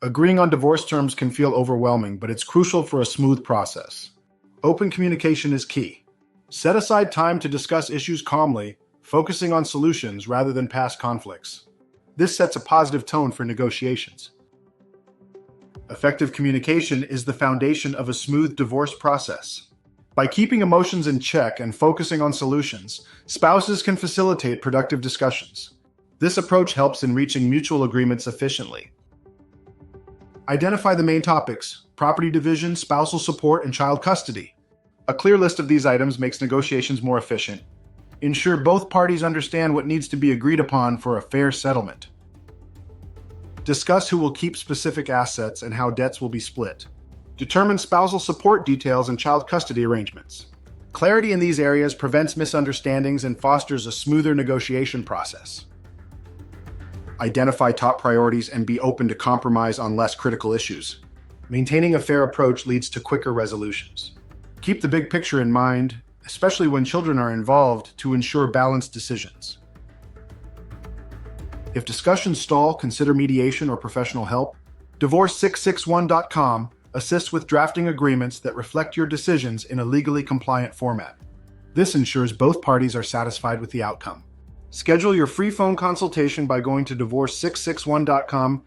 Agreeing on divorce terms can feel overwhelming, but it's crucial for a smooth process. Open communication is key. Set aside time to discuss issues calmly, focusing on solutions rather than past conflicts. This sets a positive tone for negotiations. Effective communication is the foundation of a smooth divorce process. By keeping emotions in check and focusing on solutions, spouses can facilitate productive discussions. This approach helps in reaching mutual agreements efficiently. Identify the main topics: property division, spousal support, and child custody. A clear list of these items makes negotiations more efficient. Ensure both parties understand what needs to be agreed upon for a fair settlement. Discuss who will keep specific assets and how debts will be split. Determine spousal support details and child custody arrangements. Clarity in these areas prevents misunderstandings and fosters a smoother negotiation process. Identify top priorities and be open to compromise on less critical issues. Maintaining a fair approach leads to quicker resolutions. Keep the big picture in mind, especially when children are involved, to ensure balanced decisions. If discussions stall, consider mediation or professional help. Divorce661.com assists with drafting agreements that reflect your decisions in a legally compliant format. This ensures both parties are satisfied with the outcome. Schedule your free phone consultation by going to divorce661.com